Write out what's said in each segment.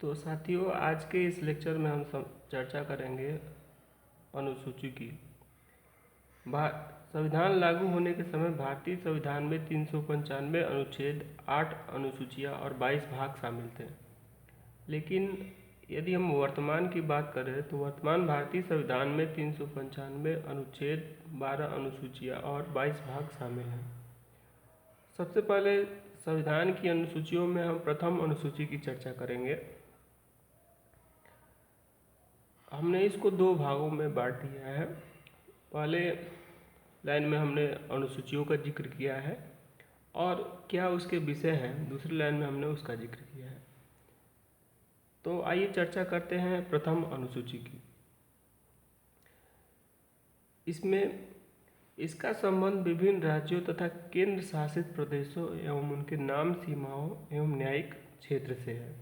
तो साथियों, आज के इस लेक्चर में हम चर्चा करेंगे अनुसूची की। संविधान लागू होने के समय भारतीय संविधान में 395 अनुच्छेद, 8 अनुसूचियाँ और 22 भाग शामिल थे। लेकिन यदि हम वर्तमान की बात करें तो वर्तमान भारतीय संविधान में 395 अनुच्छेद, 12 अनुसूचियाँ और 22 भाग शामिल हैं। सबसे पहले संविधान की अनुसूचियों में हम प्रथम अनुसूची की चर्चा करेंगे। हमने इसको दो भागों में बांट दिया है। पहले लाइन में हमने अनुसूचियों का जिक्र किया है और क्या उसके विषय हैं, दूसरी लाइन में हमने उसका जिक्र किया है। तो आइए चर्चा करते हैं प्रथम अनुसूची की। इसमें इसका संबंध विभिन्न राज्यों तथा केंद्र शासित प्रदेशों एवं उनके नाम, सीमाओं एवं न्यायिक क्षेत्र से है।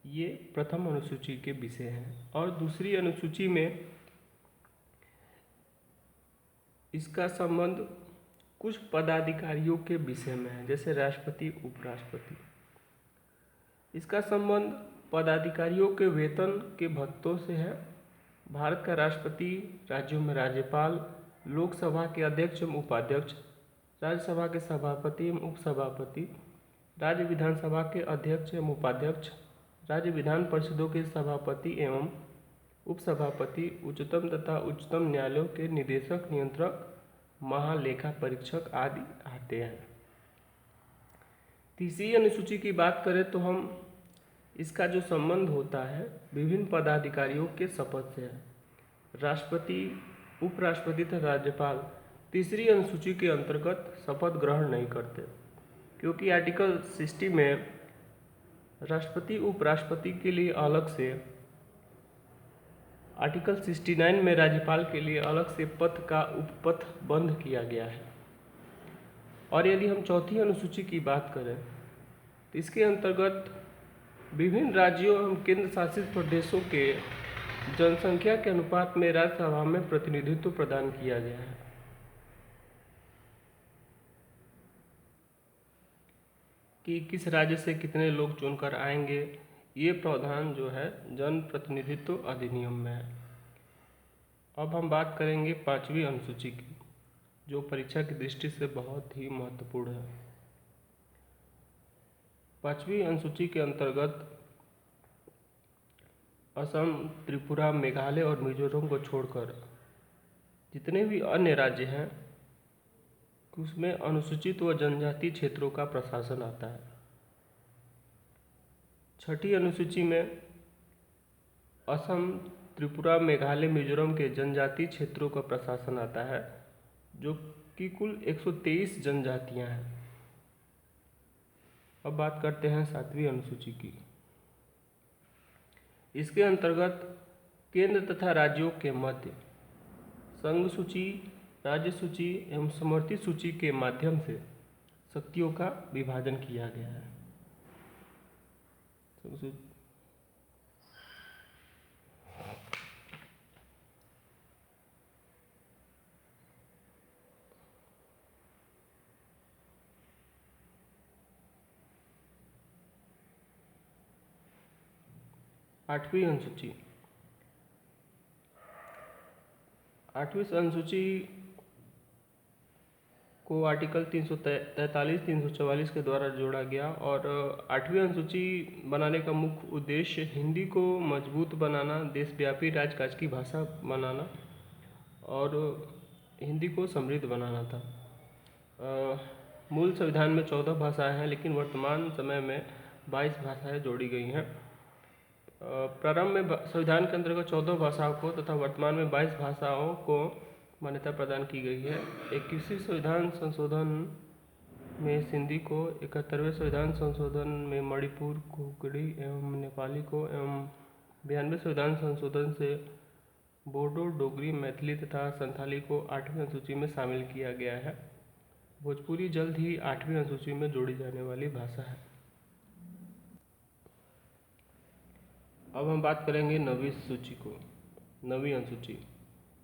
ये प्रथम अनुसूची के विषय हैं। और दूसरी अनुसूची में इसका संबंध कुछ पदाधिकारियों के विषय में है, जैसे राष्ट्रपति, उपराष्ट्रपति। इसका संबंध पदाधिकारियों के वेतन के भत्तों से है। भारत का राष्ट्रपति, राज्यों में राज्यपाल, लोकसभा के अध्यक्ष एवं उपाध्यक्ष, राज्यसभा के सभापति एवं उपसभापति, राज्य विधानसभा के अध्यक्ष एवं उपाध्यक्ष, राज्य विधान परिषदों के सभापति एवं उपसभापति, उच्चतम तथा उच्चतम न्यायालयों के निदेशक, नियंत्रक, महालेखा परीक्षक आदि आते हैं। तीसरी अनुसूची की बात करें तो हम इसका जो संबंध होता है विभिन्न पदाधिकारियों के शपथ से है। राष्ट्रपति, उपराष्ट्रपति तथा राज्यपाल तीसरी अनुसूची के अंतर्गत शपथ ग्रहण नहीं करते, क्योंकि आर्टिकल 60 में राष्ट्रपति, उपराष्ट्रपति के लिए अलग से, आर्टिकल 69 में राज्यपाल के लिए अलग से पद का उपपथ बंद किया गया है। और यदि हम चौथी अनुसूची की बात करें तो इसके अंतर्गत विभिन्न राज्यों एवं केंद्र शासित प्रदेशों के जनसंख्या के अनुपात में राज्यसभा में प्रतिनिधित्व प्रदान किया गया है। कि किस राज्य से कितने लोग चुनकर आएंगे, ये प्रावधान जो है जन प्रतिनिधित्व अधिनियम में है। अब हम बात करेंगे पांचवी अनुसूची की, जो परीक्षा की दृष्टि से बहुत ही महत्वपूर्ण है। पांचवी अनुसूची के अंतर्गत असम, त्रिपुरा, मेघालय और मिजोरम को छोड़कर जितने भी अन्य राज्य हैं उसमें अनुसूचित व जनजाति क्षेत्रों का प्रशासन आता है। छठी अनुसूची में असम, त्रिपुरा, मेघालय, मिजोरम के जनजाति क्षेत्रों का प्रशासन आता है, जो कि कुल 123 जनजातियां हैं। अब बात करते हैं सातवीं अनुसूची की। इसके अंतर्गत केंद्र तथा राज्यों के मध्य संघ सूची, राज्य सूची एवं समवर्ती सूची के माध्यम से शक्तियों का विभाजन किया गया है। आठवीं अनुसूची। आठवीं अनुसूची को आर्टिकल 343, 344 के द्वारा जोड़ा गया। और आठवीं अनुसूची बनाने का मुख्य उद्देश्य हिंदी को मजबूत बनाना, देशव्यापी राजकाज की भाषा बनाना और हिंदी को समृद्ध बनाना था। मूल संविधान में 14 भाषाएं हैं, लेकिन वर्तमान समय में 22 भाषाएं जोड़ी गई हैं। प्रारंभ में संविधान के अंतर्गत 14 भाषाओं को तथा वर्तमान में 22 भाषाओं को मान्यता प्रदान की गई है। 21वें संविधान संशोधन में सिंधी को, 71वें संविधान संशोधन में मणिपुर, कुकड़ी एवं नेपाली को, एवं 92वें संविधान संशोधन से बोडो, डोगरी, मैथिली तथा संथाली को 8वीं अनुसूची में शामिल किया गया है। भोजपुरी जल्द ही 8वीं अनुसूची में जोड़ी जाने वाली भाषा है। अब हम बात करेंगे नवीं सूची को। नवीं अनुसूची।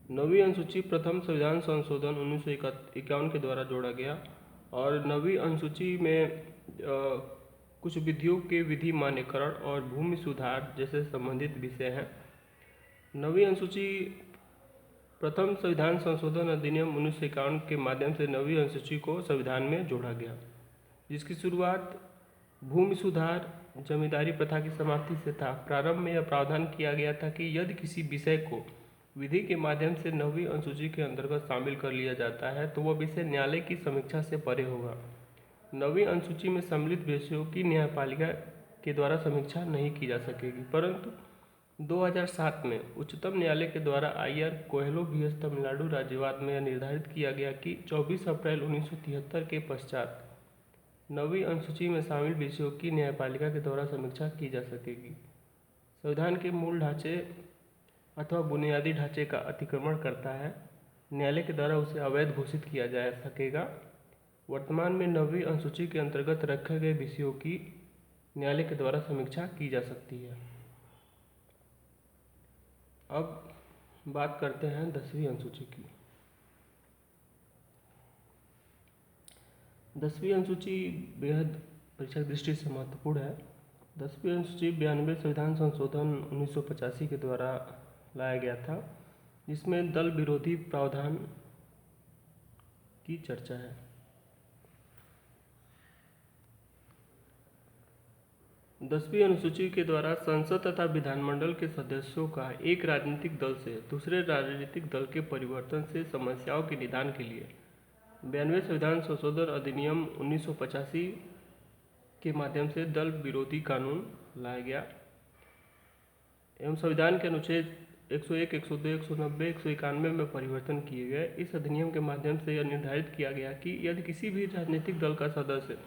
नवीं अनुसूची प्रथम संविधान संशोधन 1951 के द्वारा जोड़ा गया। और नवीं अनुसूची में कुछ विधियों के विधि मान्यकरण और भूमि सुधार जैसे संबंधित विषय हैं। 9वीं अनुसूची प्रथम संविधान संशोधन अधिनियम 1951 के माध्यम से 9वीं अनुसूची को संविधान में जोड़ा गया, जिसकी शुरुआत भूमि सुधार जमींदारी प्रथा की समाप्ति से था। प्रारंभ में यह प्रावधान किया गया था कि यदि किसी विषय को विधि के माध्यम से 9वीं अनुसूची के अंतर्गत शामिल कर लिया जाता है तो वह विषय न्यायालय की समीक्षा से परे होगा। 9वीं अनुसूची में सम्मिलित विषयों की न्यायपालिका के द्वारा समीक्षा नहीं की जा सकेगी, परंतु 2007 में उच्चतम न्यायालय के द्वारा IR कोएलो vs तमिलनाडु राज्यवाद में यह निर्धारित किया गया कि 24 अप्रैल 1973 के पश्चात 9वीं अनुसूची में शामिल विषयों की न्यायपालिका के द्वारा समीक्षा की जा सकेगी। संविधान के मूल ढांचे अथवा बुनियादी ढांचे का अतिक्रमण करता है, न्यायालय के द्वारा उसे अवैध घोषित किया जा सकेगा। वर्तमान में 9वीं अनुसूची के अंतर्गत रखे गए विषयों की न्यायालय के द्वारा समीक्षा की जा सकती है। अब बात करते हैं 10वीं अनुसूची की। 10वीं अनुसूची बेहद परीक्षा की दृष्टि से महत्वपूर्ण है। 10वीं अनुसूची 92 संविधान संशोधन 1985 के द्वारा लाया गया था, जिसमें दल विरोधी प्रावधान की चर्चा है। दसवीं अनुसूची के द्वारा संसद तथा विधानमंडल के सदस्यों का एक राजनीतिक दल से दूसरे राजनीतिक दल के परिवर्तन से समस्याओं के निदान के लिए 92 संविधान संशोधन अधिनियम 1985 के माध्यम से दल विरोधी कानून लाया गया एवं संविधान के अनुच्छेद 101, 102, 190, 191 में परिवर्तन किए गए। इस अधिनियम के माध्यम से यह निर्धारित किया गया कि यदि किसी भी राजनीतिक दल का सदस्य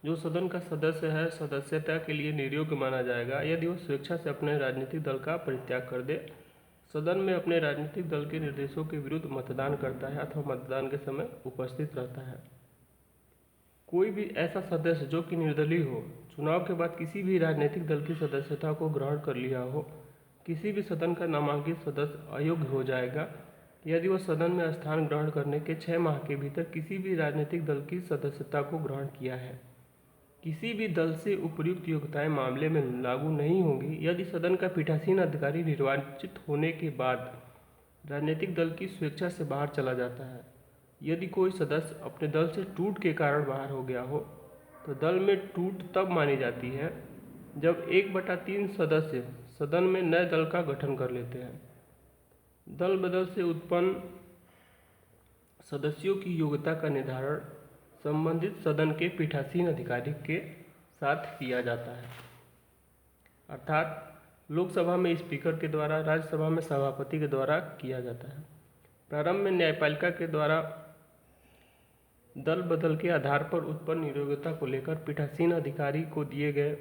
जो सदन का सदस्य है सदस्यता के लिए निर्योग्य माना जाएगा यदि वह स्वेच्छा से अपने राजनीतिक दल का परित्याग कर दे, सदन में अपने राजनीतिक दल के निर्देशों के विरुद्ध मतदान करता है अथवा मतदान के समय उपस्थित रहता है। कोई भी ऐसा सदस्य जो कि निर्दलीय हो, चुनाव के बाद किसी भी राजनीतिक दल की सदस्यता को ग्रहण कर लिया हो, किसी भी सदन का नामांकित सदस्य अयोग्य हो जाएगा यदि वह सदन में स्थान ग्रहण करने के 6 माह के भीतर किसी भी राजनीतिक दल की सदस्यता को ग्रहण किया है। किसी भी दल से उपर्युक्त योग्यताएं मामले में लागू नहीं होंगी यदि सदन का पीठासीन अधिकारी निर्वाचित होने के बाद राजनीतिक दल की स्वेच्छा से बाहर चला जाता है। यदि कोई सदस्य अपने दल से टूट के कारण बाहर हो गया हो तो दल में टूट तब मानी जाती है जब 1/3 सदस्य सदन में नए दल का गठन कर लेते हैं। दल बदल से उत्पन्न सदस्यों की योग्यता का निर्धारण संबंधित सदन के पीठासीन अधिकारी के साथ किया जाता है, अर्थात लोकसभा में स्पीकर के द्वारा, राज्यसभा में सभापति के द्वारा किया जाता है। प्रारंभ में न्यायपालिका के द्वारा दल बदल के आधार पर उत्पन्न नियोग्यता को लेकर पीठासीन अधिकारी को दिए गए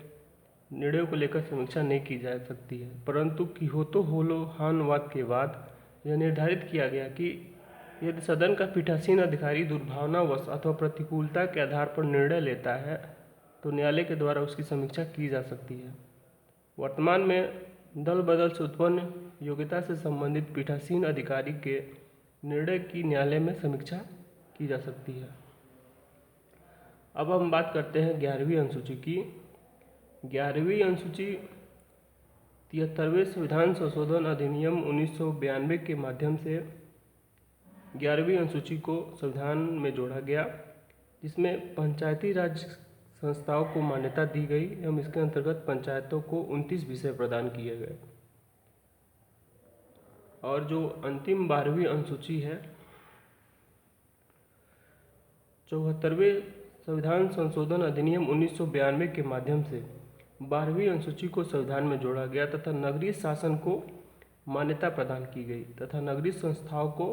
निर्णयों को लेकर समीक्षा नहीं की जा सकती है, परंतु किहोतो होलोहान वाद के बाद यह निर्धारित किया गया कि यदि सदन का पीठासीन अधिकारी दुर्भावनावश अथवा प्रतिकूलता के आधार पर निर्णय लेता है तो न्यायालय के द्वारा उसकी समीक्षा की जा सकती है। वर्तमान में दल बदल से उत्पन्न योग्यता से संबंधित पीठासीन अधिकारी के निर्णय की न्यायालय में समीक्षा की जा सकती है। अब हम बात करते हैं 11वीं अनुसूची की। 11वीं अनुसूची 73वें संविधान संशोधन अधिनियम 1992 के माध्यम से 11वीं अनुसूची को संविधान में जोड़ा गया, जिसमें पंचायती राज संस्थाओं को मान्यता दी गई एवं इसके अंतर्गत पंचायतों को 29 विषय प्रदान किए गए। और जो अंतिम 12वीं अनुसूची है 74वें संविधान संशोधन अधिनियम 1992 के माध्यम से 12वीं अनुसूची को संविधान में जोड़ा गया तथा नगरीय शासन को मान्यता प्रदान की गई तथा नगरीय संस्थाओं को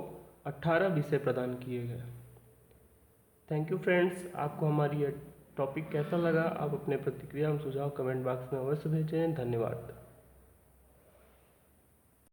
18 विषय प्रदान किए गए। थैंक यू फ्रेंड्स, आपको हमारी यह टॉपिक कैसा लगा? आप अपने प्रतिक्रिया एवं सुझाव कमेंट बॉक्स में अवश्य भेजें। धन्यवाद।